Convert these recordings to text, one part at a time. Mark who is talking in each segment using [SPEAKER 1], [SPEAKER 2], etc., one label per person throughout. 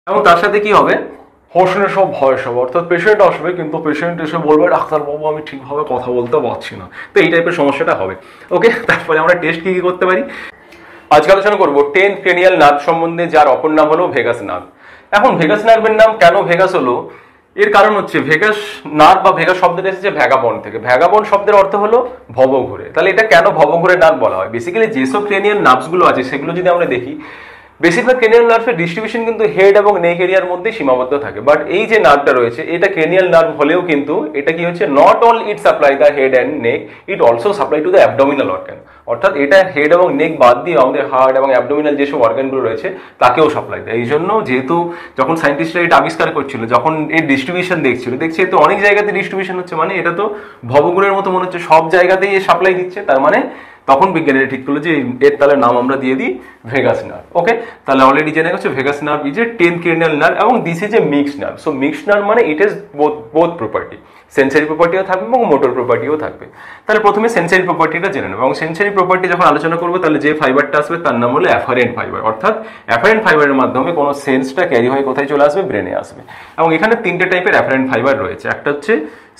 [SPEAKER 1] এবং তার সাথে কি হবে, হোসনে সব ভয় সব, অর্থাৎ পেশেন্ট আসবে কিন্তু পেশেন্ট এসে বলবে ডাক্তারবাবু আমি ঠিকভাবে কথা বলতে পারছি না, তো এই টাইপের সমস্যাটা হবে। ওকে, তারপরে আমরা টেস্ট কি কি করতে পারি আজকে আলোচনা করবো 10th ক্রেনিয়াল নার্ভ সম্বন্ধে, যার অপর নাম হলো ভেগাস নার্ভ। এখন ভেগাস নার্ভের নাম কেন ভেগাস হলো, এর কারণ হচ্ছে ভেগাস নার্ভ বা ভেগাস শব্দটা এসেছে ভ্যাগাবন থেকে। ভ্যাগাবন শব্দের অর্থ হলো ভবঘুরে। তাহলে এটা কেন ভবঘুরে নার্ভ বলা হয়? বেসিক্যালি যেসব ক্রেনিয়াল নার্ভসগুলো আছে সেগুলো যদি আমরা দেখি, বেশিরভাগ ক্রেনিয়াল নার্ভের ডিস্ট্রিবিউশন কিন্তু হেড এবং নেক এরিয়ার মধ্যে সীমাবদ্ধ থাকে। বাট এই যে নার্ভটা রয়েছে এটা ক্রেনিয়াল নার্ভ হলেও কিন্তু এটা কি হচ্ছে, not all it supply the head and neck, it also supply to the abdominal organ. অর্থাৎ এটা হেড এবং নেক বাদ দিয়ে আমাদের হার্ট এবং অ্যাবডোমিনাল যেসব অর্গানগুলো রয়েছে তাকেও সাপ্লাই দেয়। এই জন্য যেহেতু যখন সায়েন্টিস্টরা এটা আবিষ্কার করছিল, যখন এর ডিস্ট্রিবিউশন দেখছে তো অনেক জায়গাতে ডিস্ট্রিবিউশন হচ্ছে, মানে এটা তো ভবঘুরের মতো মনে হচ্ছে, সব জায়গাতেই এ সাপ্লাই দিচ্ছে, তার মানে তখন বিজ্ঞানীরা ঠিক করলো যে এর তাহলে নাম আমরা দিয়ে দিই ভেগাস নার্ভ। ওকে, তাহলে অলরেডি জেনে গেছে vagus nerve is a 10th cranial nerve এবং this is a mixed nerve. So mixed nerve মানে it is both property, sensory প্রপার্টিও থাকবে এবং মোটর প্রপার্টিও থাকবে। তাহলে প্রথমে সেন্সারি প্রপার্টিটা জেনে নেব, এবং সেন্সারি প্রপার্টি যখন আলোচনা করবো তাহলে যে ফাইবারটা আসবে তার নাম হলো অ্যাফারেন্ট ফাইবার। অর্থাৎ অ্যাফারেন্ট ফাইবারের মাধ্যমে কোনো সেন্সটা ক্যারি হয়ে কোথায় চলে আসবে, ব্রেনে আসবে। এবং এখানে তিনটে টাইপের অ্যাফারেন্ট ফাইবার রয়েছে, একটা হচ্ছে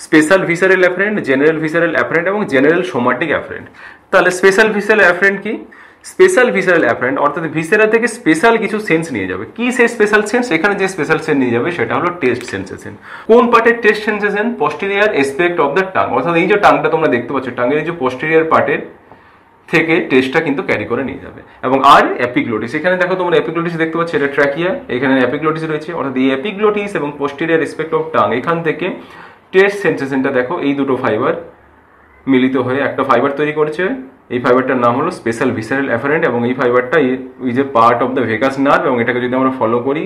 [SPEAKER 1] special visceral afferent, general visceral afferent এবং জেনারেল সোমাটিক অ্যাফারেন্ট। তাহলে স্পেশাল ভিসারেল অ্যাফারেন্ট কি? স্পেশাল ভিসারেল অ্যাফারেন্ট অর্থাৎ ভিসেরা থেকে স্পেশাল কিছু সেন্স নিয়ে যাবে। কি সেই স্পেশাল সেন্স? এখানে যে স্পেশাল সেন্স নিয়ে যাবে সেটা হলো টেস্ট সেন্সেশন। কোন পার্টের taste sensation? Posterior aspect of the tongue. অর্থাৎ এই যে টাংটা তোমরা দেখতে পাচ্ছ, টাঙের এই যে পোস্টেরিয়র পার্টের থেকে টেস্টটা কিন্তু ক্যারি করে নিয়ে যাবে। এবং আর এপিগ্লোটিস, এখানে দেখো তোমরা এপিগ্লোটিস দেখতে পাচ্ছ, এটা ট্র্যাকিয়া, এখানে এপিগ্লোটিস রয়েছে। অর্থাৎ এই এপিগ্লোটিস এবং পোস্টেরিয়র এসপেক্ট অফ টাং, এখান থেকে টেস্ট সেন্সেশনটা দেখো এই দুটো ফাইবার মিলিত হয়ে একটা ফাইবার তৈরি করেছে। এই ফাইবারটার নাম হলো স্পেশাল ভিসারেল অ্যাফারেন্ট এবং এই ফাইবারটা is a part of the vagus nerve. এবং এটাকে যদি আমরা ফলো করি,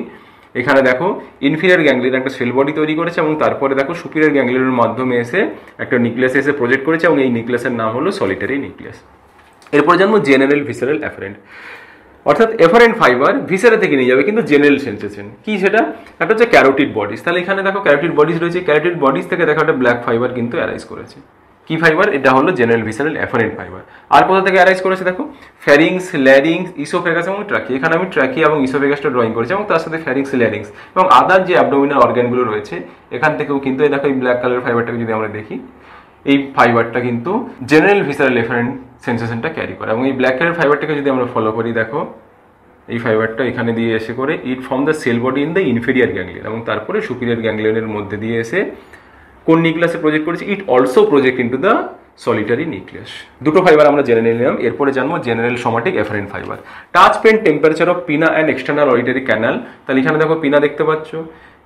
[SPEAKER 1] এখানে দেখো ইনফিরিয়র গ্যাংলিয়ন একটা সেল বডি তৈরি করেছে এবং তারপরে দেখো সুপিরিয়র গ্যাংলিয়নের মাধ্যমে এসে একটা নিউক্লিয়াস এসে প্রজেক্ট করেছে এবং এই নিউক্লিয়াসের নাম হলো সলিটারি নিউক্লিয়াস। এরপর জানবো জেনারেল ভিসারেল অ্যাফারেন্ট, অর্থাৎ এফারেন্ট ফাইবার ভিসেরা থেকে নিয়ে যাবে কিন্তু জেনারেল সেন্সেশন। কি সেটা? একটা হচ্ছে ক্যারোটিড বডিজ। তাহলে এখানে দেখো ক্যারোটিড বডিজ রয়েছে, ক্যারোটিড বডিজ থেকে দেখো একটা ব্ল্যাক ফাইবার কিন্তু অ্যারাইজ করেছে। কি ফাইবার? এটা হলো জেনারেল ভিসারেল অ্যাফারেন্ট ফাইবার। আর কোথা থেকে অ্যারাইজ করেছে দেখো, ফ্যারিংস, ল্যারিংস, ইসোফেগাস এবং ট্রাকি। এখানে আমি ট্রাকি এবং ইসোফেগাসটা ড্রয়িং করেছি এবং তার সাথে ফ্যারিংস, ল্যারিংস এবং আদার যে অ্যাবডোমিনাল অর্গানগুলো রয়েছে এখান থেকেও কিন্তু এই দেখো এই ব্ল্যাক কালার ফাইবারটাকে যদি আমরা দেখি, এই ফাইবারটা কিন্তু জেনারেল ভিসারেল অ্যাফারেন্ট সেন্সেশনটা ক্যারি করে। এবং এই ব্ল্যাক কালার ফাইবারটাকে যদি আমরা ফলো করি, দেখো এই ফাইবারটা এখানে দিয়ে এসে করে it form the cell body in the inferior ganglion এবং তারপরে সুপিরিয়র গ্যাংলিয়নের মধ্যে দিয়ে এসে কোন নিউক্লিয়াসে প্রজেক্ট করেছে? It also project into the solitary nucleus. দুটো ফাইবার আমরা জেনে নিলাম। এরপরে জানবো general somatic afferent fibre. Touch pain temperature of pinna and external auditory canal. তাহলে এখানে দেখো পিনা দেখতে পাচ্ছ,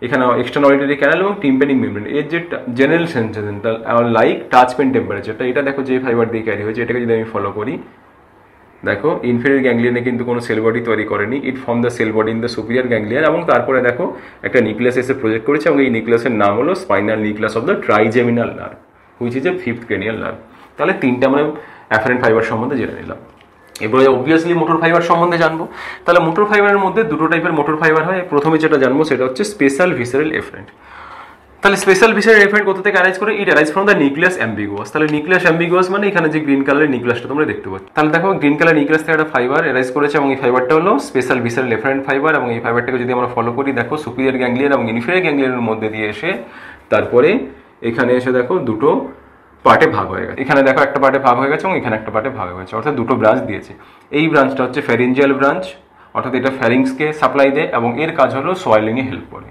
[SPEAKER 1] এখানে এক্সটার্নাল অডিটরি ক্যানাল এবং টিম্প্যানিক মেমব্রেন। এর যে জেনারেল সেন্সেশনটা লাইক টাচ পেন টেম্পারেচারটা, এটা দেখো যে ফাইবার দিয়ে ক্যারি হয়েছে, এটাকে যদি আমি ফলো করি, দেখো ইনফেরিয়র গ্যাংলিয়নে কিন্তু কোনো সেল বডি তৈরি করেনি, it form the cell body in the superior ganglion এবং তারপরে দেখো একটা নিউক্লিয়াস এসে প্রজেক্ট করেছে এবং এই নিউক্লিয়াসের নাম হলো spinal nucleus of the trigeminal nerve which is a 5th cranial nerve. তাহলে তিনটা আমরা অ্যাফারেন্ট ফাইবার সম্বন্ধে জেনে নিলাম। এবারে অবভিয়াসলি মোটর ফাইবার সম্বন্ধে জানবো। তাহলে মোটর ফাইবারের মধ্যে দুটো টাইপের মোটর ফাইবার হয়। প্রথমে যেটা জানবো সেটা হচ্ছে স্পেশাল ভিসারেল এফারেন্ট। তাহলে স্পেশাল ভিসারেল এফারেন্ট কোথা থেকে অ্যারাইজ করে? It arise from the nucleus ambiguus. তাহলে নিউক্লিয়াস অ্যাম্বিগুয়াস মানে এখানে যে গ্রিন কালারের নিউক্লিয়াসটা তোমরা দেখতে পাচ্ছ, তাহলে দেখো গ্রিন কালার নিউক্লিয়াস থেকে একটা ফাইবার অ্যারাইজ করেছে এবং এই ফাইবারটা হলো স্পেশাল ভিসারেল এফারেন্ট ফাইবার। এবং এই ফাইবারটাকে যদি আমরা ফলো করি, দেখো সুপিরিয়র গ্যাংলিয়ন এবং ইনফেরিয়র গ্যাংলিয়নের মধ্যে দিয়ে এসে তারপরে এখানে এসে দেখো দুটো পার্টে ভাগ হয়ে গেছে। এখানে দেখো একটা পার্টে ভাগ হয়ে গেছে এবং এখানে একটা পার্টে ভাগ হয়ে গেছে, অর্থাৎ দুটো ব্রাঞ্চ দিয়েছে। এই ব্রাঞ্চটা হচ্ছে ফ্যারিঞ্জিয়াল ব্রাঞ্চ, অর্থাৎ এটা ফ্যারিংসকে সাপ্লাই দেয় এবং এর কাজ হলো সোয়ালিংয়ে হেল্প করে।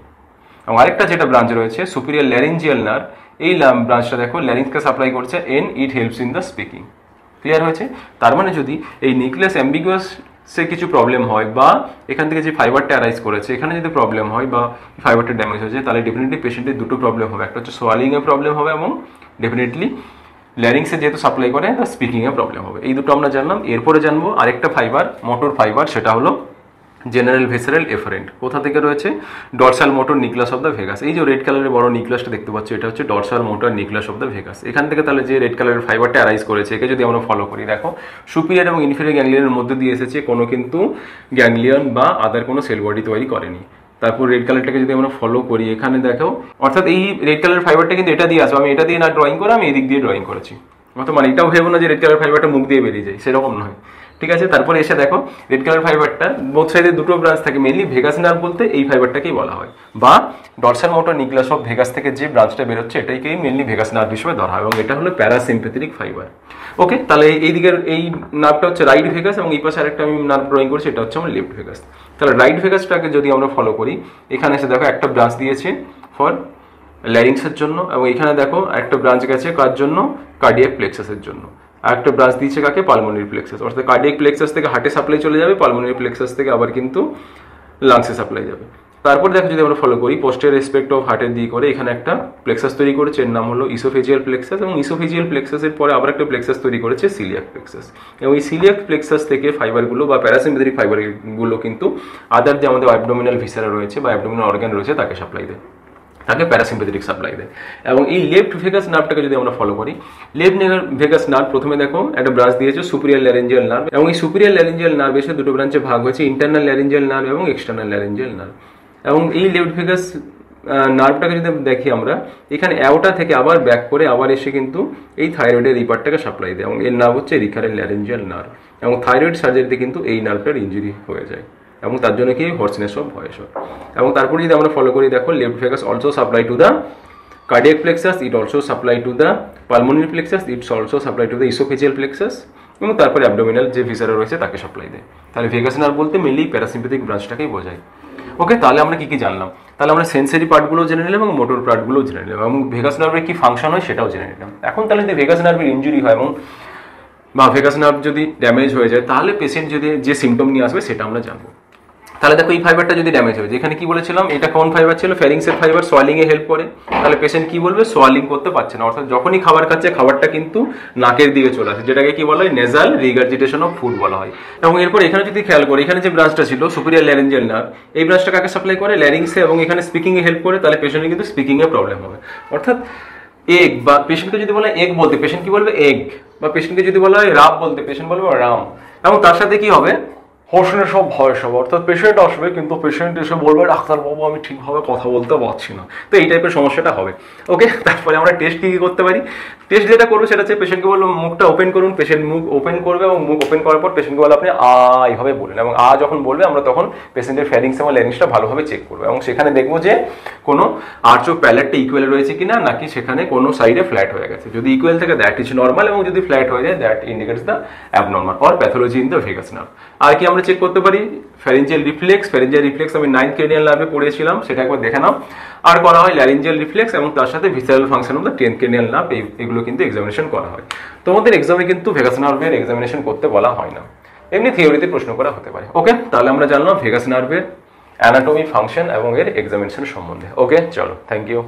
[SPEAKER 1] এবং আরেকটা যেটা ব্রাঞ্চ রয়েছে সুপিরিয়র ল্যারিঞ্জিয়াল নার্ভ, এই ব্রাঞ্চটা দেখো ল্যারিংসকে সাপ্লাই করছে and it helps in the speaking. Clear হয়েছে? তার মানে যদি এই নিউক্লিয়াস অ্যাম্বিগুয়াস সে কিছু প্রবলেম হয় বা এখান থেকে যে ফাইবারটা অ্যারাইজ করেছে এখানে যদি প্রবলেম হয় বা ফাইবারটা ড্যামেজ হয়েছে, তাহলে ডেফিনেটলি পেশেন্টের দুটো প্রবলেম হবে, একটা হচ্ছে সোয়ালিংয়ে প্রবলেম হবে এবং ডেফিনেটলি ল্যারিংসে যেহেতু সাপ্লাই করে তা স্পিকিংয়ে প্রবলেম হবে। এই দুটো আমরা জানলাম। এরপরে জানবো আরেকটা ফাইবার মোটর ফাইবার, সেটা হলো জেনারেল ভিসারেল এফারেন্ট। কোথা থেকে রয়েছে? Dorsal motor nucleus of the vagus. এই যে রেড কালারের বড় নিউক্লিয়াসটা দেখতে পাচ্ছ, এটা হচ্ছে dorsal motor nucleus of the vagus. এখান থেকে তাহলে যে রেড কালারের ফাইবারটা অ্যারাইজ করেছে একে যদি আমরা ফলো করি, দেখো সুপিরিয়র এবং ইনফেরিয়র গ্যাংলিয়নের মধ্যে দিয়ে এসেছে, কোনো কিন্তু গ্যাংলিয়ন বা আদার কোনো সেল বডি তৈরি করেনি। তারপর রেড কালারটাকে যদি আমরা ফলো করি, এখানে দেখো অর্থাৎ এই রেড কালার ফাইবারটা কিন্তু এটা দিয়ে আসবে, আমি এটা দিয়ে না ড্রয়িং করে আমি এদিক দিয়ে ড্রয়িং করেছি। মানে এটাও ভেবো না যে রেড কালার ফাইবারটা মুখ দিয়ে বেরিয়ে যায়, সেরকম নয়, ঠিক ঠিক আছে। তারপরে এসে দেখো রেড কালার ফাইবারটা বোথ সাইডে দুটো ব্রাঞ্চ থাকে, মেইনলি ভেগাস নার্ভ বলতে এই ফাইবারটাকেই বলা হয়, বা dorsal motor nucleus of vagus থেকে যে ব্রাঞ্চটা বেরোচ্ছে এটাকেই মেইনলি ভেগাস নার্ভ হিসেবে ধরা হয়, এবং এটা হলো প্যারাসিম্পেথেটিক ফাইবার। ওকে, তাহলে এই দিকের এই নার্ভটা হচ্ছে রাইট ভেগাস, এবং এই পাশে আরেকটা আমি নার্ভ ড্রয়িং করছি, এটা হচ্ছে আমার লেফট ভেগাস। তাহলে রাইট ভেগাসটাকে যদি আমরা ফলো করি, এখানে এসে দেখো একটা ব্রাঞ্চ দিয়েছে ফর ল্যারিংসের জন্য, এবং এখানে দেখো একটা ব্রাঞ্চ গেছে কার জন্য, কার্ডিয়াক প্লেক্সাসের জন্য, আর একটা ব্রাঞ্চ দিয়েছে কাকে, পালমোনারি প্লেক্সাস। অর্থাৎ কার্ডিয়াক প্লেক্সাস থেকে হার্টে সাপ্লাই চলে যাবে, পালমোনারি প্লেক্সাস থেকে আবার কিন্তু লাংসে সাপ্লাই যাবে। তারপর দেখো যদি আমরা ফলো করি পোস্টের রেসপেক্ট অফ হার্টের দিয়ে করে এখানে একটা প্লেক্সাস তৈরি করেছে, এর নাম হলো ইসোফেজিয়াল প্লেক্সাস, এবং ইসোফেজিয়াল প্লেক্সাসের পরে আবার একটা প্লেক্সাস তৈরি করেছে সিলিয়াক প্লেক্সাস, এবং এই সিলিয়াক প্লেক্সাস থেকে ফাইবারগুলো বা প্যারাসিম্পেথেটিক ফাইবারগুলো কিন্তু আদার যে আমাদের অ্যাবডোমিনাল ভিসারা রয়েছে বা অ্যাবডোমিনাল অর্গান রয়েছে তাকে সাপ্লাই দেয়, তাকে প্যারাসিম্পেথেটিক সাপ্লাই দেয়। এবং এই লেফট ভেগাস নার্ভটাকে যদি আমরা ফলো করি, লেফট ভেগাস নার্ভ প্রথমে দেখো একটা ব্রাঞ্চ দিয়েছে সুপিরিয়র ল্যারেঞ্জিয়াল নার্ভ, এবং এই সুপিরিয়র ল্যারেঞ্জিয়াল নার্ভ এসে দুটো ব্রাঞ্চে ভাগ হয়েছে, ইন্টারনাল ল্যারেঞ্জিয়াল নার্ভ এবং এক্সটার্নাল ল্যারেঞ্জিয়াল নার্ভ। এবং এই লেফট ভেগাস নার্ভটাকে যদি দেখি আমরা, এখানে অ্যাওটা থেকে আবার ব্যাক করে আবার এসে কিন্তু এই থাইরয়েডের এই পার্টটাকে সাপ্লাই দেয়, এবং এর নাম হচ্ছে রিকারেন্ট ল্যারেঞ্জিয়াল নার্ভ। এবং থাইরয়েড সার্জারিতে কিন্তু এই নার্ভটার ইঞ্জুরি হয়ে যায়, এবং তার জন্য কি হর্সনেস অফ ভয়েস হয়। এবং তারপরে যদি আমরা ফলো করি দেখো left vagus also supply to the cardiac plexus, it also supply to the pulmonary plexus, it's also supply to the oesophageal plexus, এবং তারপরে অ্যাবডোমিনাল যে ভিসারা রয়েছে তাকে সাপ্লাই দেয়। তাহলে ভেগাস নার্ভ বলতে মেনলি প্যারাসিম্পেথিক ব্রাঞ্চটাকেই বোঝায়। ওকে, তাহলে আমরা কি কি জানলাম, তাহলে আমরা সেন্সারি পার্টগুলো জেনে নিলাম এবং মোটর পার্টগুলো জেনে নিলাম, এবং ভেগাস নার্ভের কি ফাংশন হয় সেটাও জেনে নিলাম। এখন তাহলে যদি ভেগাস নার্ভের ইঞ্জুরি হয় এবং বা ভেগাস নার্ভ যদি ড্যামেজ হয়ে যায়, তাহলে পেশেন্ট যদি যে সিমটম নিয়ে আসবে সেটা আমরা জানবো। তাহলে দেখো এই ফাইবারটা যদি ড্যামেজ হয়েছে, এখানে কি বলেছিলাম, এটা কোন ফাইবার ছিল, ফ্যারিংসের ফাইবার, সোয়ালিং এ হেল্প করে। তাহলে পেশেন্ট কি বলবে, সোয়ালিং করতে পারছে না, অর্থাৎ যখনই খাবার খাচ্ছে খাবারটা কিন্তু নাকের দিকে চলে আসে, যেটাকে কি বলা হয়, নেজাল রিগার্জিটেশন অফ ফুড বলা হয়। এবং এরপর এখানে যদি খেয়াল করি, এখানে যে ব্রাঞ্চটা ছিল সুপিরিয়র ল্যারেঞ্জিয়াল নার্ভ, এই ব্রাঞ্চটা কাকে সাপ্লাই করে, ল্যারিংসে, এবং এখানে স্পিকিং এ হেল্প করে। তাহলে পেশেন্টের কিন্তু স্পিকিং এ প্রবলেম হবে, অর্থাৎ এগ বা পেশেন্টকে যদি বলা হয় এগ বলতে, পেশেন্ট কি বলবে এগ, বা পেশেন্টকে যদি বলা হয় রাম বলতে, পেশেন্ট বলবে রাম। এবং তার সাথে কি হবে, হোসনে সব ভয়েস হবে, অর্থাৎ পেশেন্ট আসবে কিন্তু পেশেন্ট এসে বলবে ডাক্তারবাবু আমি ঠিকভাবে কথা বলতে পারছি না, তো এই টাইপের সমস্যাটা হবে। ওকে, তারপরে আমরা টেস্ট কি করতে পারি, টেস্ট যেটা করবো সেটা হচ্ছে পেশেন্টকে বলবো মুখটা ওপেন করুন, পেশেন্ট মুখ ওপেন করবে, এবং মুখ ওপেন করার পর পেশেন্টকে বলে আপনি এইভাবে বলেন, এবং যখন বলবে আমরা তখন পেশেন্টের ফ্যারিংস এবং ল্যারিংসটা ভালোভাবে চেক করবো, এবং সেখানে দেখবো যে কোনো আর্চ অফ প্যালেটটা ইকুয়াল রয়েছে কিনা, নাকি সেখানে কোনো সাইডে ফ্ল্যাট হয়ে গেছে। যদি ইকুয়াল থাকে দ্যাট ইজ নর্মাল, এবং যদি ফ্ল্যাট হয়ে যায় that indicates the abnormal or pathology in the vagus nerve. আর কি আমরা চেক করতে পারি, ফ্যারিঞ্জিয়াল রিফ্লেক্স, ফ্যারিঞ্জিয়াল রিফ্লেক্স আমি 9th ক্রেনিয়াল নার্ভে পড়িয়েছিলাম, সেটা একবার দেখে নাও। আর করা হয় ল্যারিঞ্জিয়াল রিফ্লেক্স, এবং তার সাথে visceral function of the 10th cranial nerve, এগুলো কিন্তু এক্সামিনেশন করা হয়। তোমাদের এক্সামে কিন্তু ভেগাস নার্ভের এক্সামিনেশন করতে বলা হয় না, এমনি থিওরিতে প্রশ্ন করা হতে পারে। ওকে, তাহলে আমরা জানলাম ভেগাস নার্ভের অ্যানাটমি, ফাংশন এবং এর এক্সামিনেশন সম্বন্ধে। ওকে, চলো, থ্যাংক ইউ।